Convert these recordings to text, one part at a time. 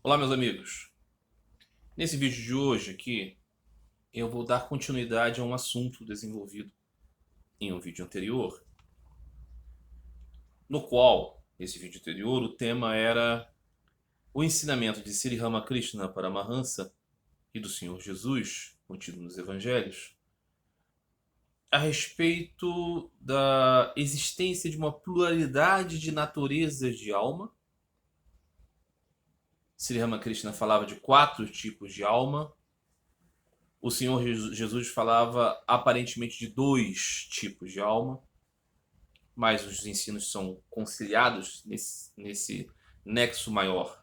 Olá, meus amigos. Nesse vídeo de hoje aqui, eu vou dar continuidade a um assunto desenvolvido em um vídeo anterior, no qual, esse vídeo anterior, o tema era o ensinamento de Sri Ramakrishna Paramahansa e do Senhor Jesus, contido nos Evangelhos, a respeito da existência de uma pluralidade de naturezas de alma. Sri Ramakrishna falava de 4 tipos de alma. O Senhor Jesus falava aparentemente de 2 tipos de alma, mas os ensinos são conciliados nesse nexo maior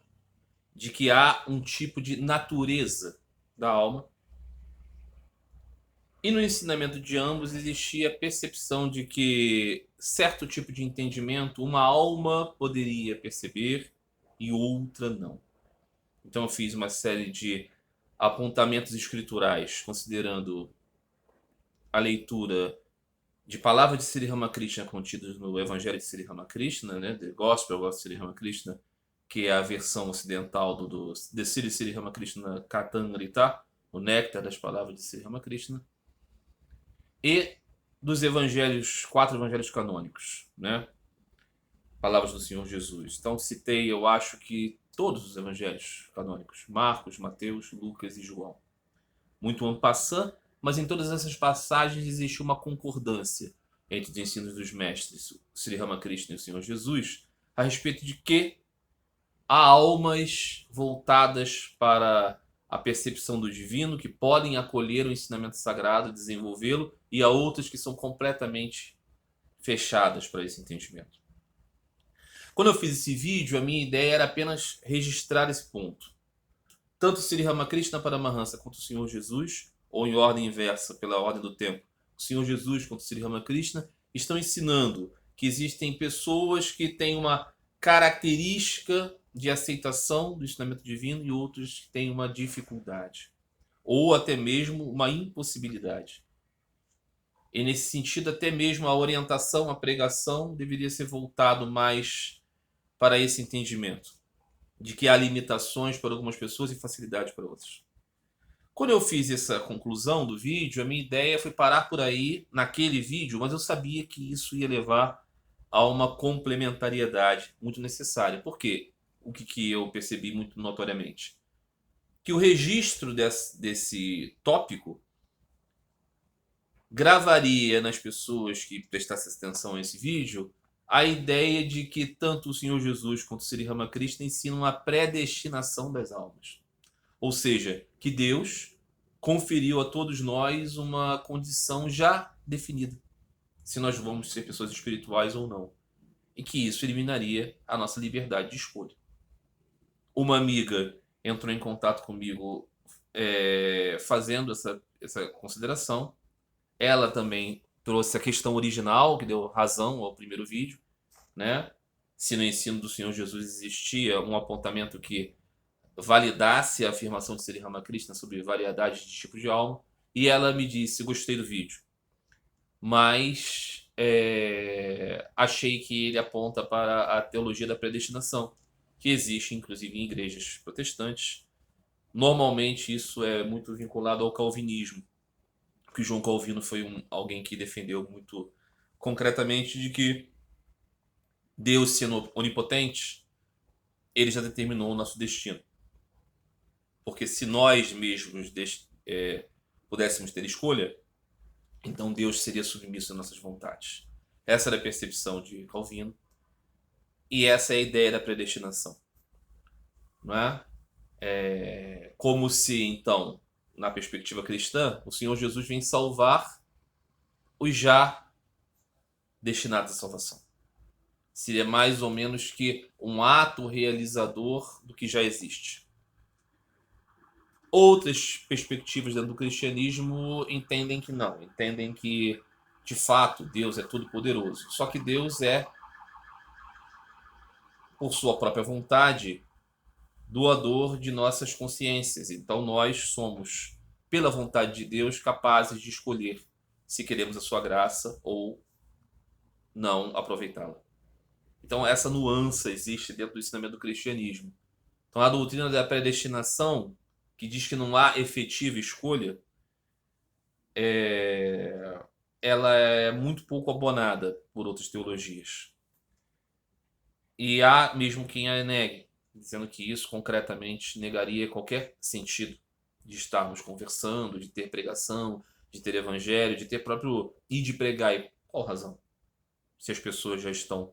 de que há um tipo de natureza da alma. E no ensinamento de ambos existia a percepção de que certo tipo de entendimento uma alma poderia perceber e outra não. Então eu fiz uma série de apontamentos escriturais, considerando a leitura de palavras de Sri Ramakrishna contidas no Evangelho de Sri Ramakrishna, né, The Gospel of Sri Ramakrishna, que é a versão ocidental de Sri Ramakrishna Kathamrita, o néctar das palavras de Sri Ramakrishna, e dos evangelhos, 4 evangelhos canônicos, né, palavras do Senhor Jesus. Então citei, eu acho que todos os evangelhos canônicos, Marcos, Mateus, Lucas e João. Muito en passant, mas em todas essas passagens existe uma concordância entre os ensinos dos mestres, Sri Ramakrishna e o Senhor Jesus, a respeito de que há almas voltadas para a percepção do divino, que podem acolher o ensinamento sagrado, desenvolvê-lo, e há outras que são completamente fechadas para esse entendimento. Quando eu fiz esse vídeo, a minha ideia era apenas registrar esse ponto. Tanto Sri Ramakrishna Paramahansa quanto o Senhor Jesus, ou em ordem inversa, pela ordem do tempo, o Senhor Jesus quanto o Sri Ramakrishna, estão ensinando que existem pessoas que têm uma característica de aceitação do ensinamento divino e outros que têm uma dificuldade, ou até mesmo uma impossibilidade. E nesse sentido, até mesmo a orientação, a pregação deveria ser voltado mais para esse entendimento de que há limitações para algumas pessoas e facilidade para outras. Quando eu fiz essa conclusão do vídeo, a minha ideia foi parar por aí naquele vídeo, mas eu sabia que isso ia levar a uma complementariedade muito necessária. Por quê? O que eu percebi muito notoriamente? Que o registro desse tópico gravaria nas pessoas que prestassem atenção a esse vídeo a ideia de que tanto o Senhor Jesus quanto o Sri Ramakrishna ensinam a predestinação das almas. Ou seja, que Deus conferiu a todos nós uma condição já definida, se nós vamos ser pessoas espirituais ou não. E que isso eliminaria a nossa liberdade de escolha. Uma amiga entrou em contato comigo fazendo essa consideração. Ela também trouxe a questão original, que deu razão ao primeiro vídeo, né? Se no ensino do Senhor Jesus existia um apontamento que validasse a afirmação de Sri Ramakrishna sobre variedade de tipos de alma. E ela me disse: gostei do vídeo, mas achei que ele aponta para a teologia da predestinação, que existe inclusive em igrejas protestantes. Normalmente isso é muito vinculado ao calvinismo, que João Calvino foi alguém que defendeu muito concretamente de que Deus, sendo onipotente, ele já determinou o nosso destino. Porque se nós mesmos pudéssemos ter escolha, então Deus seria submisso às nossas vontades. Essa era a percepção de Calvino. E essa é a ideia da predestinação. Não é? Como se, então, na perspectiva cristã, o Senhor Jesus vem salvar os já destinados à salvação. Seria mais ou menos que um ato realizador do que já existe. Outras perspectivas dentro do cristianismo entendem que não. Entendem que, de fato, Deus é todo-poderoso. Só que Deus é, por sua própria vontade, doador de nossas consciências. Então nós somos, pela vontade de Deus, capazes de escolher se queremos a sua graça ou não aproveitá-la. Então essa nuance existe dentro do ensinamento do cristianismo. Então, a doutrina da predestinação, que diz que não há efetiva escolha, ela é muito pouco abonada por outras teologias. E há mesmo quem a negue, dizendo que isso concretamente negaria qualquer sentido de estarmos conversando, de ter pregação, de ter evangelho, de ter próprio ir de pregar. E qual razão? Se as pessoas já estão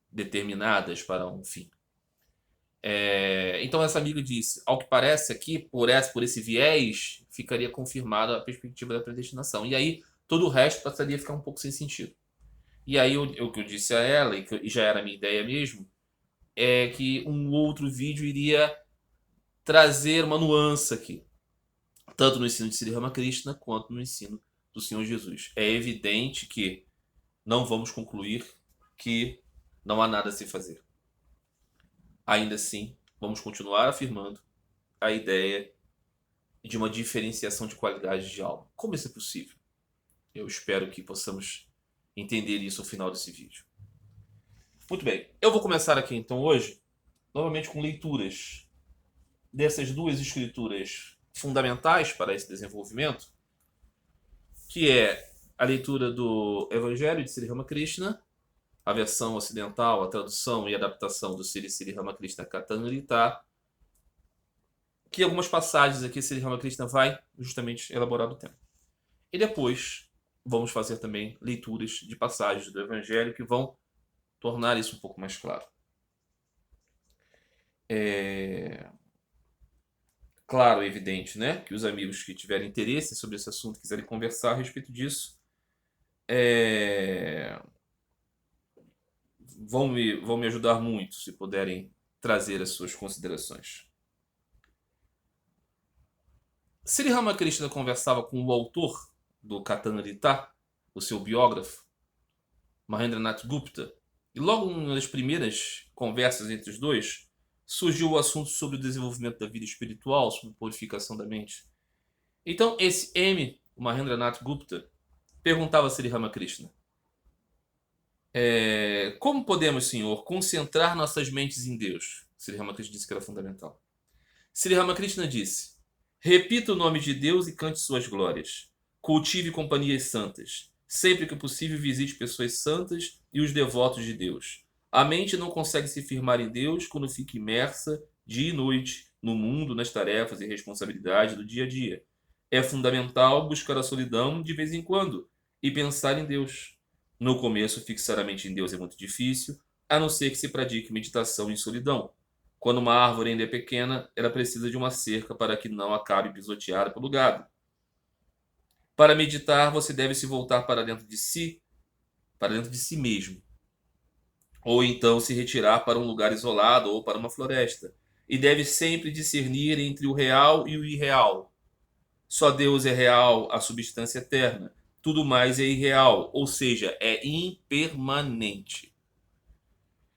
determinadas para um fim. Então essa amiga disse, ao que parece aqui, por esse viés, ficaria confirmada a perspectiva da predestinação. E aí todo o resto passaria a ficar um pouco sem sentido. E aí o que eu disse a ela, e já era a minha ideia mesmo, é que um outro vídeo iria trazer uma nuance aqui, tanto no ensino de Sri Ramakrishna quanto no ensino do Senhor Jesus. É evidente que não vamos concluir que não há nada a se fazer. Ainda assim, vamos continuar afirmando a ideia de uma diferenciação de qualidade de alma. Como isso é possível? Eu espero que possamos entender isso ao final desse vídeo. Muito bem, eu vou começar aqui então hoje, novamente com leituras dessas duas escrituras fundamentais para esse desenvolvimento, que é a leitura do Evangelho de Sri Ramakrishna, a versão ocidental, a tradução e adaptação do Sri Ramakrishna Kathanamrita, que algumas passagens aqui Sri Ramakrishna vai justamente elaborar do tema. E depois vamos fazer também leituras de passagens do Evangelho que vão tornar isso um pouco mais claro. Claro, é evidente, né, que os amigos que tiverem interesse sobre esse assunto, quiserem conversar a respeito disso, vão me ajudar muito se puderem trazer as suas considerações. Sri Ramakrishna conversava com o autor do Kathanamrita, o seu biógrafo, Mahendranath Gupta, e logo uma das primeiras conversas entre os dois surgiu o assunto sobre o desenvolvimento da vida espiritual, sobre a purificação da mente. Então esse M, o Mahendranath Gupta, perguntava a Sri Ramakrishna: como podemos, Senhor, concentrar nossas mentes em Deus? Sri Ramakrishna disse que era fundamental. Sri Ramakrishna disse: repita o nome de Deus e cante suas glórias. Cultive companhias santas. Sempre que possível, visite pessoas santas e os devotos de Deus. A mente não consegue se firmar em Deus quando fica imersa, dia e noite, no mundo, nas tarefas e responsabilidades do dia a dia. É fundamental buscar a solidão de vez em quando e pensar em Deus. No começo, fixar a mente em Deus é muito difícil, a não ser que se pratique meditação em solidão. Quando uma árvore ainda é pequena, ela precisa de uma cerca para que não acabe pisoteada pelo gado. Para meditar, você deve se voltar para dentro de si mesmo. Ou então se retirar para um lugar isolado ou para uma floresta. E deve sempre discernir entre o real e o irreal. Só Deus é real, a substância eterna. Tudo mais é irreal, ou seja, é impermanente.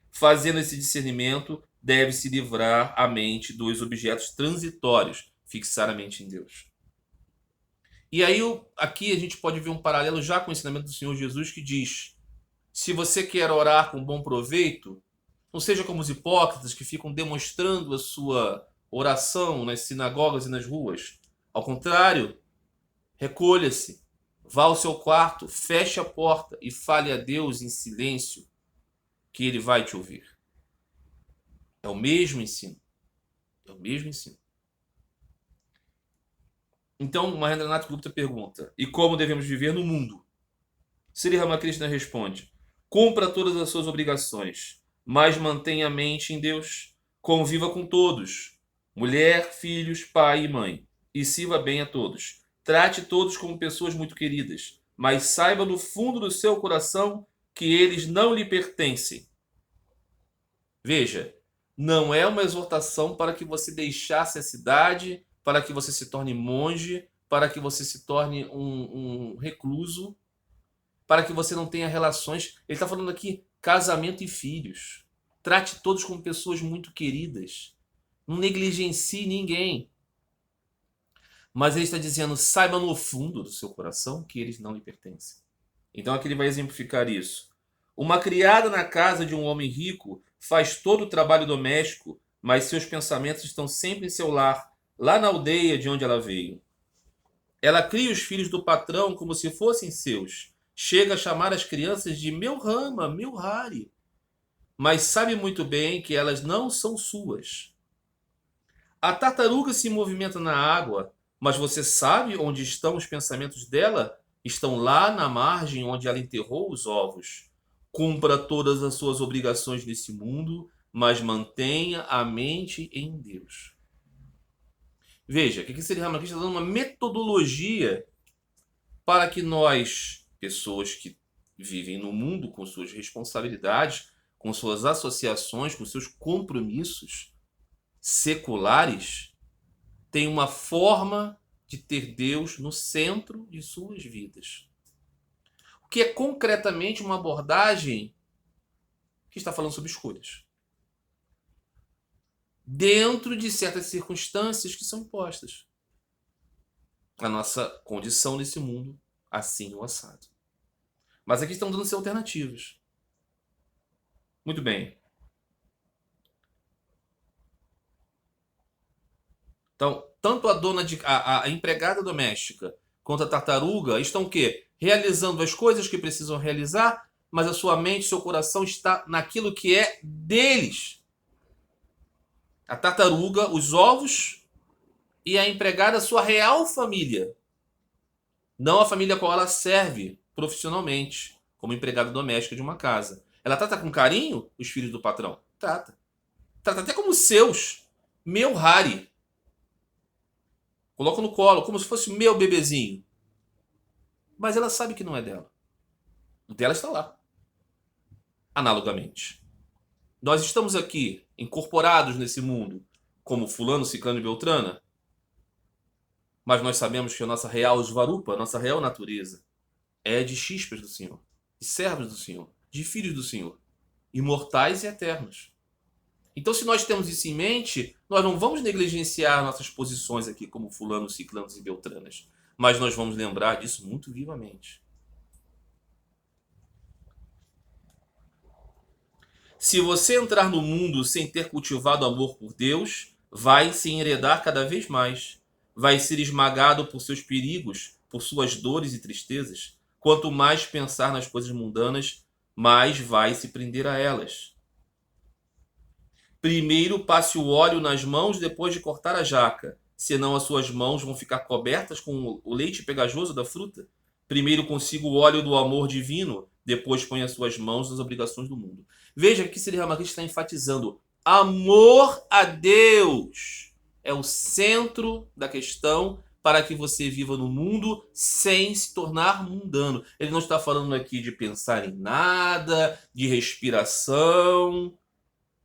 Fazendo esse discernimento, deve-se livrar a mente dos objetos transitórios, fixar a mente em Deus. E aí, aqui a gente pode ver um paralelo já com o ensinamento do Senhor Jesus, que diz: se você quer orar com bom proveito, não seja como os hipócritas que ficam demonstrando a sua oração nas sinagogas e nas ruas. Ao contrário, recolha-se, vá ao seu quarto, feche a porta e fale a Deus em silêncio, que Ele vai te ouvir. É o mesmo ensino. É o mesmo ensino. Então, Mahendranath Gupta pergunta: e como devemos viver no mundo? Sri Ramakrishna responde: cumpra todas as suas obrigações, mas mantenha a mente em Deus. Conviva com todos, mulher, filhos, pai e mãe, e sirva bem a todos. Trate todos como pessoas muito queridas, mas saiba no fundo do seu coração que eles não lhe pertencem. Veja, não é uma exortação para que você deixasse a cidade, para que você se torne monge, para que você se torne um recluso, para que você não tenha relações. Ele está falando aqui casamento e filhos. Trate todos como pessoas muito queridas. Não negligencie ninguém. Mas ele está dizendo, saiba no fundo do seu coração que eles não lhe pertencem. Então aqui ele vai exemplificar isso. Uma criada na casa de um homem rico faz todo o trabalho doméstico, mas seus pensamentos estão sempre em seu lar, lá na aldeia de onde ela veio. Ela cria os filhos do patrão como se fossem seus. Chega a chamar as crianças de meu rama, meu rari, mas sabe muito bem que elas não são suas. A tartaruga se movimenta na água, mas você sabe onde estão os pensamentos dela? Estão lá na margem onde ela enterrou os ovos. Cumpra todas as suas obrigações nesse mundo, mas mantenha a mente em Deus. Veja, que aqui Sri Ramakrishna está dando uma metodologia para que nós, pessoas que vivem no mundo com suas responsabilidades, com suas associações, com seus compromissos seculares, tenham uma forma de ter Deus no centro de suas vidas. O que é concretamente uma abordagem que está falando sobre escolhas. Dentro de certas circunstâncias que são impostas. A nossa condição nesse mundo, assim ou assado. Mas aqui estão dando-se alternativas. Muito bem. Então, tanto a empregada doméstica quanto a tartaruga estão o quê? Realizando as coisas que precisam realizar, mas a sua mente, seu coração está naquilo que é deles. A tartaruga, os ovos, e a empregada, a sua real família. Não a família a qual ela serve profissionalmente, como empregada doméstica de uma casa. Ela trata com carinho os filhos do patrão? Trata. Trata até como seus. Meu Hari. Coloca no colo, como se fosse meu bebezinho. Mas ela sabe que não é dela. O dela está lá. Analogamente. Nós estamos aqui, incorporados nesse mundo, como fulano, ciclano e beltrana, mas nós sabemos que a nossa real Svarupa, a nossa real natureza, é de chispas do Senhor, de servos do Senhor, de filhos do Senhor, imortais e eternos. Então, se nós temos isso em mente, nós não vamos negligenciar nossas posições aqui como fulanos, ciclanos e beltranas, mas nós vamos lembrar disso muito vivamente. Se você entrar no mundo sem ter cultivado amor por Deus, vai se enredar cada vez mais. Vai ser esmagado por seus perigos, por suas dores e tristezas. Quanto mais pensar nas coisas mundanas, mais vai se prender a elas. Primeiro passe o óleo nas mãos depois de cortar a jaca, senão as suas mãos vão ficar cobertas com o leite pegajoso da fruta. Primeiro consiga o óleo do amor divino, depois põe as suas mãos nas obrigações do mundo. Veja que Sri Ramakrishna está enfatizando amor a Deus. É o centro da questão para que você viva no mundo sem se tornar mundano. Ele não está falando aqui de pensar em nada, de respiração,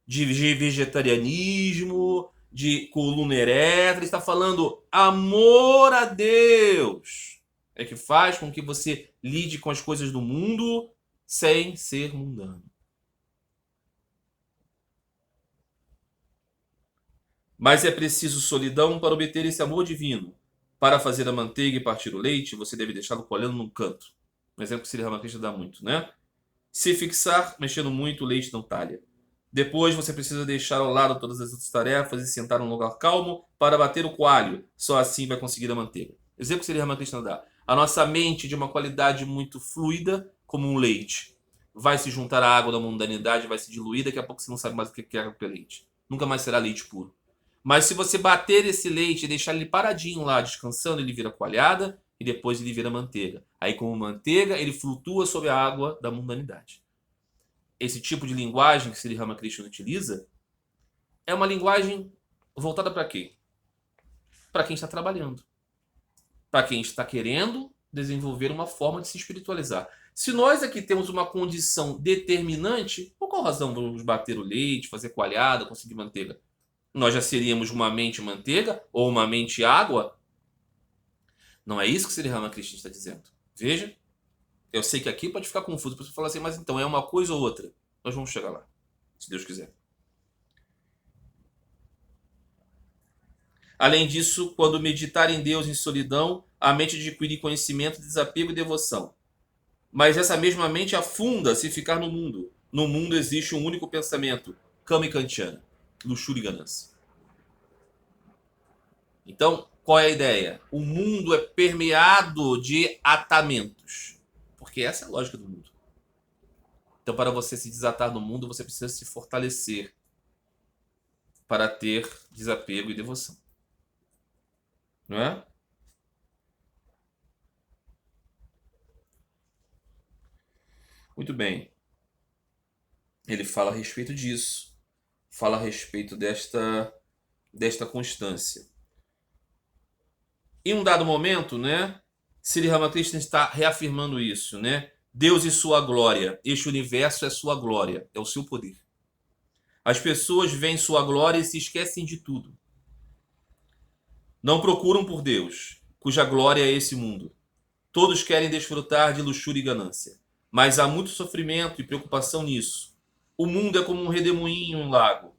de vegetarianismo, de coluna erétrica. Ele está falando amor a Deus. É que faz com que você lide com as coisas do mundo sem ser mundano. Mas é preciso solidão para obter esse amor divino. Para fazer a manteiga e partir o leite, você deve deixá-lo colhendo num canto. Um exemplo que Sri Ramakrishna dá muito, né? Se fixar, mexendo muito, o leite não talha. Depois você precisa deixar ao lado todas as outras tarefas e sentar num lugar calmo para bater o coalho. Só assim vai conseguir a manteiga. Exemplo que Sri Ramakrishna dá. A nossa mente de uma qualidade muito fluida, como um leite, vai se juntar à água da mundanidade, vai se diluir, daqui a pouco você não sabe mais o que é água que é leite. Nunca mais será leite puro. Mas se você bater esse leite e deixar ele paradinho lá, descansando, ele vira coalhada e depois ele vira manteiga. Aí, como manteiga, ele flutua sobre a água da mundanidade. Esse tipo de linguagem que Sri Ramakrishna utiliza é uma linguagem voltada para quê? Para quem está trabalhando. Para quem está querendo desenvolver uma forma de se espiritualizar. Se nós aqui temos uma condição determinante, por qual razão vamos bater o leite, fazer coalhada, conseguir manteiga? Nós já seríamos uma mente manteiga ou uma mente água? Não é isso que Sri Ramakrishna está dizendo. Veja, eu sei que aqui pode ficar confuso, para você falar assim, mas então é uma coisa ou outra? Nós vamos chegar lá, se Deus quiser. Além disso, quando meditar em Deus em solidão, a mente adquire conhecimento, desapego e devoção. Mas essa mesma mente afunda se ficar no mundo. No mundo existe um único pensamento, Kama e Kantiana. luxúria e ganância. Então, qual é a ideia? O mundo é permeado de atamentos, porque essa é a lógica do mundo. Então, para você se desatar no mundo, você precisa se fortalecer para ter desapego e devoção. Não é? Muito bem. Ele fala a respeito disso. Fala a respeito desta constância. Em um dado momento, né, Sri Ramakrishna está reafirmando isso, né? Deus e sua glória. Este universo é sua glória, é o seu poder. As pessoas veem sua glória e se esquecem de tudo. Não procuram por Deus, cuja glória é esse mundo. Todos querem desfrutar de luxúria e ganância, mas há muito sofrimento e preocupação nisso. O mundo é como um redemoinho em um lago.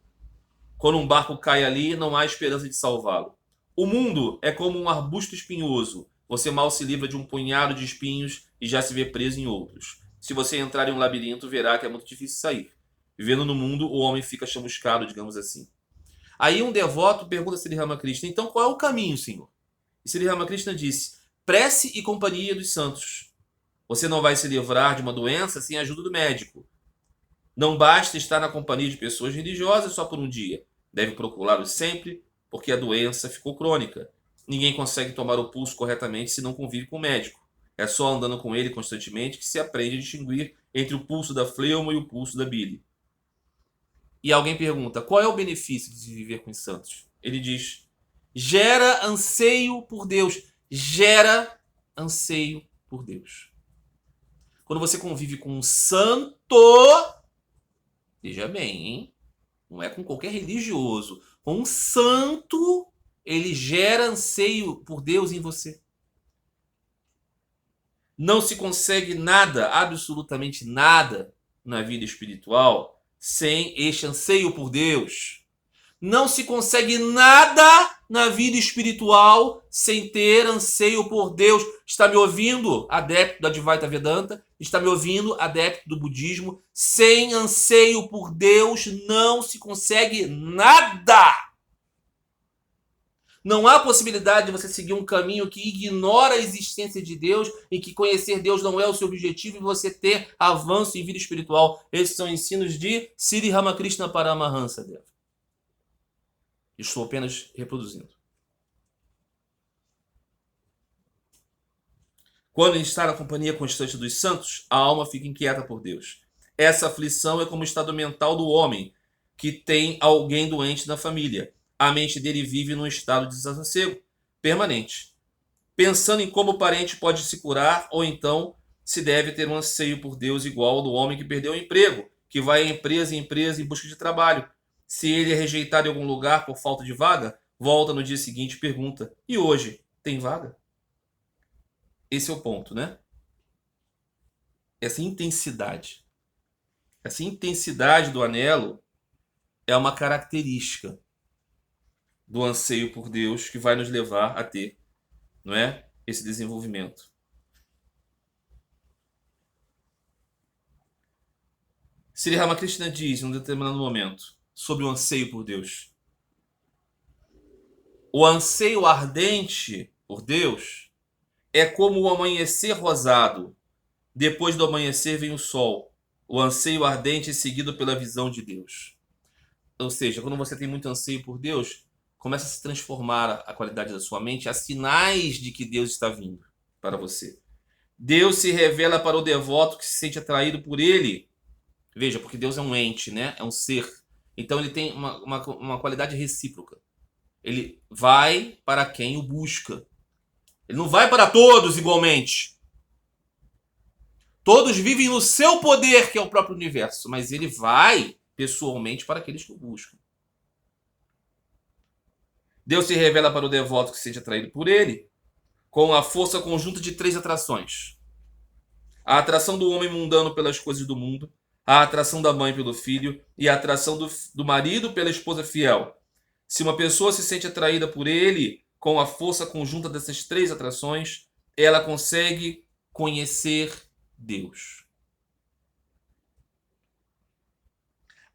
Quando um barco cai ali, não há esperança de salvá-lo. O mundo é como um arbusto espinhoso. Você mal se livra de um punhado de espinhos e já se vê preso em outros. Se você entrar em um labirinto, verá que é muito difícil sair. Vivendo no mundo, o homem fica chamuscado, digamos assim. Aí um devoto pergunta a Sri Ramakrishna, então qual é o caminho, Senhor? E Sri Ramakrishna disse, prece e companhia dos santos. Você não vai se livrar de uma doença sem a ajuda do médico. Não basta estar na companhia de pessoas religiosas só por um dia. Deve procurá-los sempre, porque a doença ficou crônica. Ninguém consegue tomar o pulso corretamente se não convive com o médico. É só andando com ele constantemente que se aprende a distinguir entre o pulso da fleuma e o pulso da bile. E alguém pergunta, qual é o benefício de viver com os santos? Ele diz, gera anseio por Deus. Gera anseio por Deus. Quando você convive com um santo, veja bem, hein? Não é com qualquer religioso. Com um santo, ele gera anseio por Deus em você. Não se consegue nada, absolutamente nada, na vida espiritual sem este anseio por Deus. Não se consegue nada na vida espiritual sem ter anseio por Deus. Está me ouvindo, adepto da Advaita Vedanta? Está me ouvindo, adepto do budismo? Sem anseio por Deus não se consegue nada. Não há possibilidade de você seguir um caminho que ignora a existência de Deus e que conhecer Deus não é o seu objetivo e você ter avanço em vida espiritual. Esses são ensinos de Sri Ramakrishna Paramahansa Deva. Estou apenas reproduzindo. Quando está na companhia constante dos santos, a alma fica inquieta por Deus. Essa aflição é como o estado mental do homem que tem alguém doente na família. A mente dele vive num estado de desassossego permanente, pensando em como o parente pode se curar, ou então se deve ter um anseio por Deus igual ao do homem que perdeu o emprego, que vai em empresa em empresa em busca de trabalho. Se ele é rejeitado em algum lugar por falta de vaga, volta no dia seguinte e pergunta, e hoje, tem vaga? Esse é o ponto, né? Essa intensidade do anelo é uma característica do anseio por Deus que vai nos levar a ter, não é? Esse desenvolvimento. Sri Ramakrishna diz, em um determinado momento, sobre o anseio por Deus. O anseio ardente por Deus é como o amanhecer rosado. Depois do amanhecer vem o sol. O anseio ardente é seguido pela visão de Deus. Ou seja, quando você tem muito anseio por Deus, começa a se transformar a qualidade da sua mente. Há sinais de que Deus está vindo para você. Deus se revela para o devoto que se sente atraído por ele. Veja, porque Deus é um ente, né? É um ser. Então ele tem uma qualidade recíproca. Ele vai para quem o busca. Ele não vai para todos igualmente. Todos vivem no seu poder, que é o próprio universo. Mas ele vai pessoalmente para aqueles que o buscam. Deus se revela para o devoto que se sente atraído por ele com a força conjunta de 3 atrações. A atração do homem mundano pelas coisas do mundo, a atração da mãe pelo filho e a atração do marido pela esposa fiel. Se uma pessoa se sente atraída por ele com a força conjunta dessas 3 atrações, ela consegue conhecer Deus.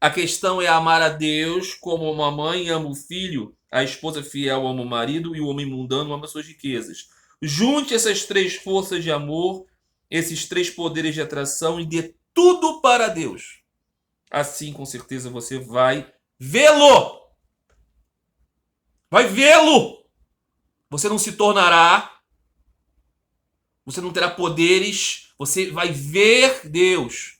A questão é amar a Deus como uma mãe ama o filho, a esposa fiel ama o marido e o homem mundano ama suas riquezas. Junte essas três forças de amor, esses três poderes de atração e dê tudo para Deus. Assim, com certeza, você vai vê-lo. Vai vê-lo. Você não se tornará, você não terá poderes, você vai ver Deus.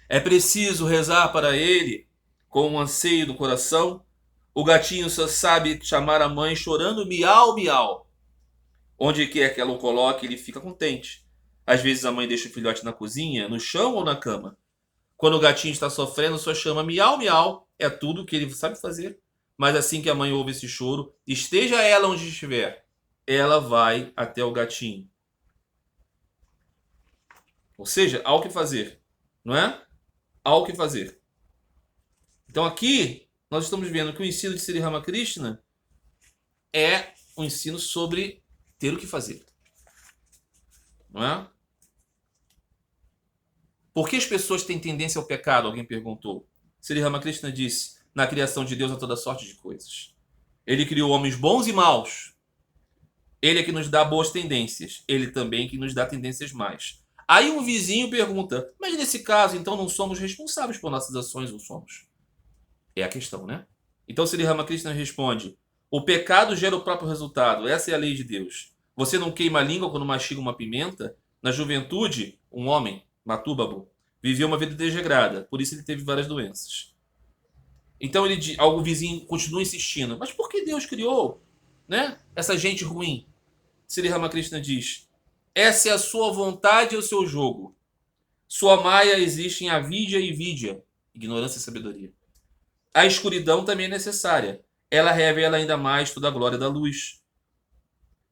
É preciso rezar para ele com um anseio do coração. O gatinho só sabe chamar a mãe chorando miau, miau. Onde quer que ela o coloque, ele fica contente. Às vezes a mãe deixa o filhote na cozinha, no chão ou na cama. Quando o gatinho está sofrendo, só chama miau, miau. É tudo o que ele sabe fazer. Mas assim que a mãe ouve esse choro, esteja ela onde estiver, ela vai até o gatinho. Ou seja, há o que fazer, não é? Há o que fazer. Então aqui nós estamos vendo que o ensino de Sri Ramakrishna é um ensino sobre ter o que fazer. Não é? Por que as pessoas têm tendência ao pecado? Alguém perguntou. Sri Ramakrishna disse: na criação de Deus há toda sorte de coisas. Ele criou homens bons e maus. Ele é que nos dá boas tendências. Ele também é que nos dá tendências más. Aí um vizinho pergunta: mas nesse caso, então não somos responsáveis por nossas ações ou somos? É a questão, né? Então Sri Ramakrishna responde: o pecado gera o próprio resultado. Essa é a lei de Deus. Você não queima a língua quando mastiga uma pimenta? Na juventude, um homem, Matúbabo, viveu uma vida desregrada. Por isso ele teve várias doenças. Então o vizinho continua insistindo: mas por que Deus criou, né, essa gente ruim? Sri Ramakrishna diz: essa é a sua vontade e o seu jogo. Sua maia existe em avidya e vidya, ignorância e sabedoria. A escuridão também é necessária. Ela revela ainda mais toda a glória da luz.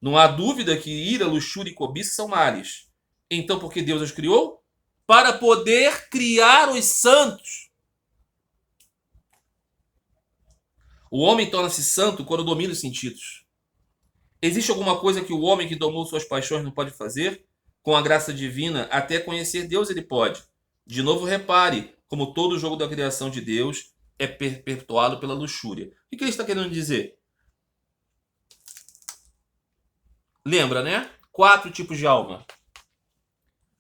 Não há dúvida que ira, luxúria e cobiça são males. Então, por que Deus os criou? Para poder criar os santos. O homem torna-se santo quando domina os sentidos. Existe alguma coisa que o homem que domou suas paixões não pode fazer? Com a graça divina, até conhecer Deus ele pode. De novo, repare, como todo jogo da criação de Deus é perpetuado pela luxúria. O que ele está querendo dizer? Lembra, né? 4 tipos de alma.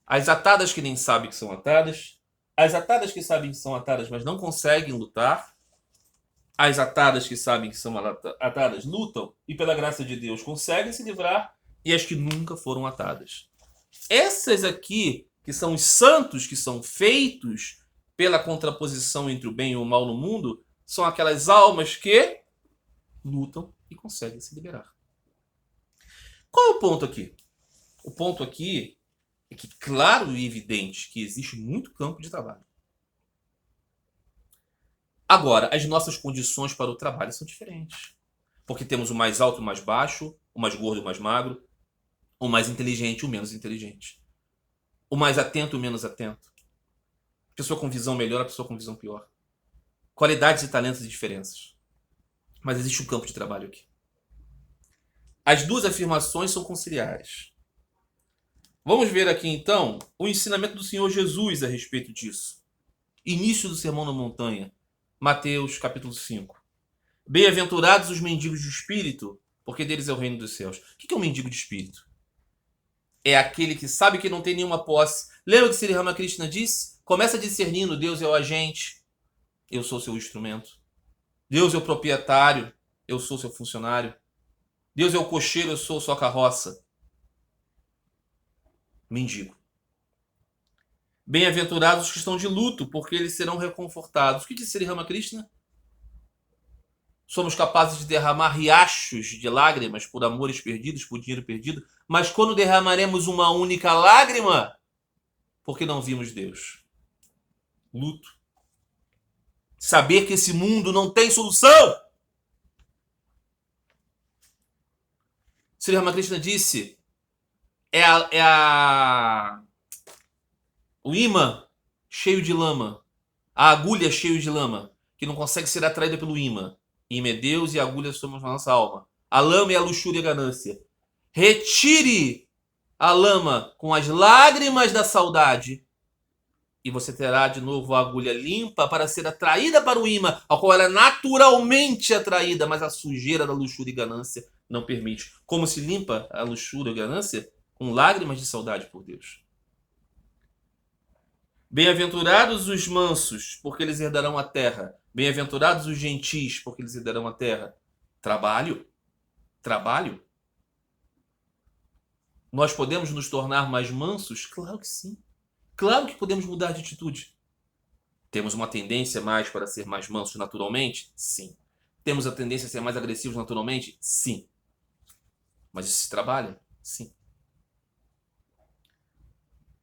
As atadas que nem sabem que são atadas. As atadas que sabem que são atadas, mas não conseguem lutar. As atadas que sabem que são atadas lutam e, pela graça de Deus, conseguem se livrar. E as que nunca foram atadas. Essas aqui, que são os santos, que são feitos pela contraposição entre o bem e o mal no mundo, são aquelas almas que lutam e conseguem se liberar. Qual é o ponto aqui? O ponto aqui é que, claro e evidente, que existe muito campo de trabalho. Agora, as nossas condições para o trabalho são diferentes. Porque temos o mais alto e o mais baixo, o mais gordo e o mais magro, o mais inteligente e o menos inteligente. O mais atento e o menos atento. A pessoa com visão melhor, a pessoa com visão pior. Qualidades e talentos e diferenças. Mas existe um campo de trabalho aqui. As duas afirmações são conciliares. Vamos ver aqui então o ensinamento do Senhor Jesus a respeito disso. Início do Sermão na Montanha, Mateus capítulo 5. Bem-aventurados os mendigos de espírito, porque deles é o reino dos céus. O que é um mendigo de espírito? É aquele que sabe que não tem nenhuma posse. Lembra que Sri Ramakrishna disse? Começa discernindo: Deus é o agente, eu sou seu instrumento. Deus é o proprietário, eu sou seu funcionário. Deus é o cocheiro, eu sou sua carroça. Mendigo. Bem-aventurados os que estão de luto, porque eles serão reconfortados. O que disse Sri Ramakrishna? Somos capazes de derramar riachos de lágrimas por amores perdidos, por dinheiro perdido, mas quando derramaremos uma única lágrima, porque não vimos Deus? Luto. Saber que esse mundo não tem solução. Sri Ramakrishna disse: o imã cheio de lama, a agulha cheia de lama, que não consegue ser atraída pelo imã. Imã é Deus e a agulha somos a nossa alma. A lama é a luxúria e a ganância. Retire a lama com as lágrimas da saudade E você terá de novo a agulha limpa para ser atraída para o imã, ao qual ela é naturalmente atraída, mas a sujeira da luxúria e ganância não permite. Como se limpa a luxúria e ganância? Com lágrimas de saudade por Deus. Bem-aventurados os mansos, porque eles herdarão a terra. Bem-aventurados os gentis, porque eles herdarão a terra. Trabalho? Trabalho? Nós podemos nos tornar mais mansos? Claro que sim. Claro que podemos mudar de atitude. Temos uma tendência mais para ser mais mansos naturalmente? Sim. Temos a tendência a ser mais agressivos naturalmente? Sim. Mas isso se trabalha? Sim.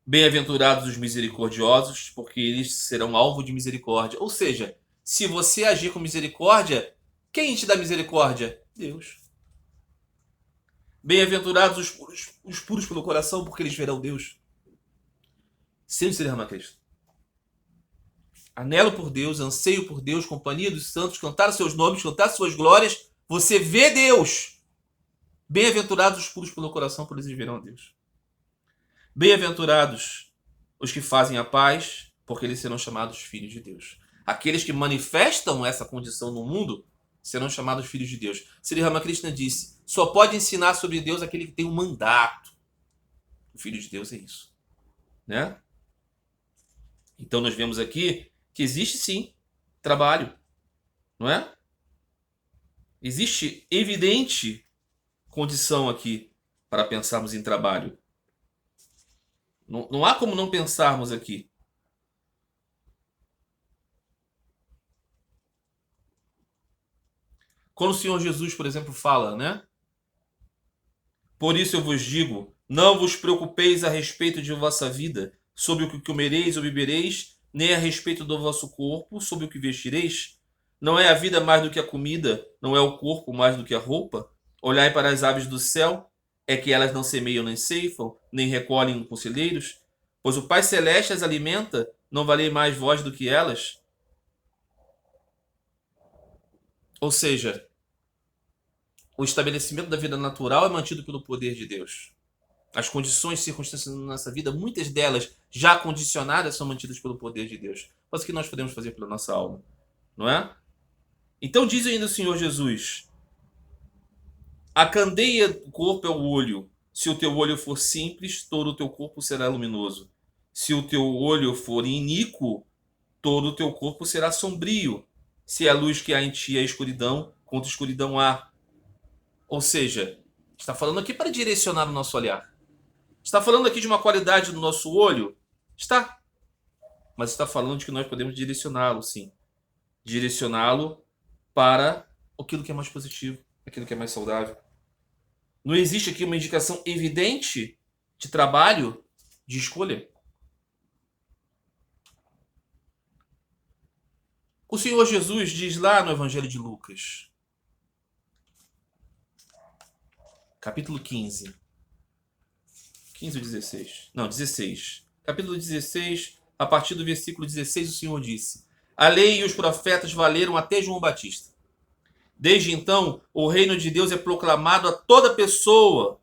Bem-aventurados os misericordiosos, porque eles serão alvo de misericórdia. Ou seja, se você agir com misericórdia, quem te dá misericórdia? Deus. Bem-aventurados os puros pelo coração, porque eles verão Deus. Sempre se derrama Cristo. Anelo por Deus, anseio por Deus, companhia dos santos, cantar os seus nomes, cantar suas glórias. Você vê Deus. Bem-aventurados os puros pelo coração, porque eles verão Deus. Bem-aventurados os que fazem a paz, porque eles serão chamados filhos de Deus. Aqueles que manifestam essa condição no mundo serão chamados filhos de Deus. Sri Ramakrishna disse, só pode ensinar sobre Deus aquele que tem um mandato. O filho de Deus é isso. Né? Então nós vemos aqui que existe sim trabalho. Não é? Existe evidente condição aqui para pensarmos em trabalho. Não há como não pensarmos aqui. Quando o Senhor Jesus, por exemplo, fala, né? Por isso eu vos digo, não vos preocupeis a respeito de vossa vida, sobre o que comereis ou bebereis, nem a respeito do vosso corpo, sobre o que vestireis. Não é a vida mais do que a comida, não é o corpo mais do que a roupa? Olhai para as aves do céu, é que elas não semeiam nem ceifam, nem recolhem com celeiros, pois o Pai Celeste as alimenta, não valei mais vós do que elas? Ou seja, o estabelecimento da vida natural é mantido pelo poder de Deus. As condições, circunstâncias na nossa vida, muitas delas já condicionadas, são mantidas pelo poder de Deus. Mas o que nós podemos fazer pela nossa alma? Não é? Então diz ainda o Senhor Jesus, a candeia do corpo é o olho. Se o teu olho for simples, todo o teu corpo será luminoso. Se o teu olho for iníquo, todo o teu corpo será sombrio. Se a luz que há em ti é escuridão, contra escuridão há. Ou seja, está falando aqui para direcionar o nosso olhar. Está falando aqui de uma qualidade do nosso olho? Está. Mas está falando de que nós podemos direcioná-lo, sim. Direcioná-lo para aquilo que é mais positivo, aquilo que é mais saudável. Não existe aqui uma indicação evidente de trabalho, de escolha. O Senhor Jesus diz lá no Evangelho de Lucas, capítulo 15. 15 ou 16? Não, 16. Capítulo 16, a partir do versículo 16, o Senhor disse: a lei e os profetas valeram até João Batista. Desde então, o reino de Deus é proclamado a toda pessoa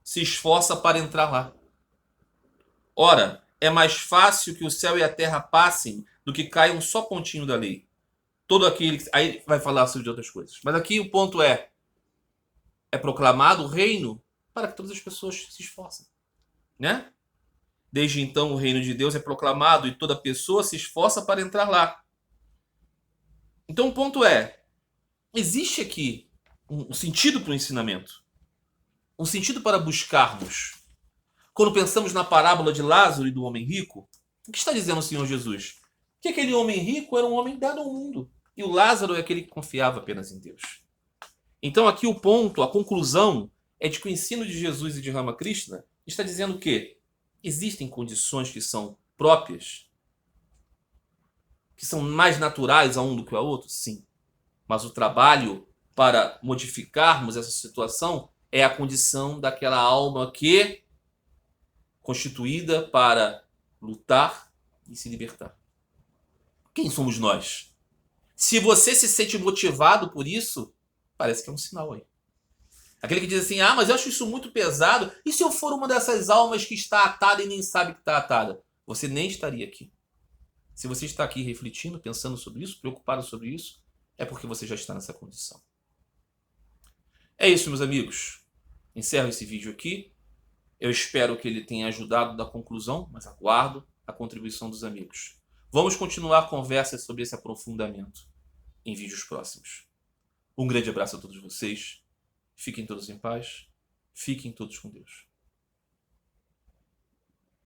se esforça para entrar lá. Ora, é mais fácil que o céu e a terra passem do que caia um só pontinho da lei. Todo aquele... Aí vai falar sobre outras coisas. Mas aqui o ponto é proclamado o reino para que todas as pessoas se esforcem. Né? Desde então o reino de Deus é proclamado e toda pessoa se esforça para entrar lá. Então o ponto é, existe aqui um sentido para o ensinamento. Um sentido para buscarmos. Quando pensamos na parábola de Lázaro e do homem rico, o que está dizendo o Senhor Jesus? Que aquele homem rico era um homem dado ao mundo. E o Lázaro é aquele que confiava apenas em Deus. Então aqui o ponto, a conclusão, é de que o ensino de Jesus e de Ramakrishna está dizendo que existem condições que são próprias, que são mais naturais a um do que a outro, sim. Mas o trabalho para modificarmos essa situação é a condição daquela alma que constituída para lutar e se libertar. Quem somos nós? Se você se sente motivado por isso, parece que é um sinal aí. Aquele que diz assim, mas eu acho isso muito pesado. E se eu for uma dessas almas que está atada e nem sabe que está atada? Você nem estaria aqui. Se você está aqui refletindo, pensando sobre isso, preocupado sobre isso, é porque você já está nessa condição. É isso, meus amigos. Encerro esse vídeo aqui. Eu espero que ele tenha ajudado da conclusão, mas aguardo a contribuição dos amigos. Vamos continuar a conversa sobre esse aprofundamento em vídeos próximos. Um grande abraço a todos vocês. Fiquem todos em paz. Fiquem todos com Deus.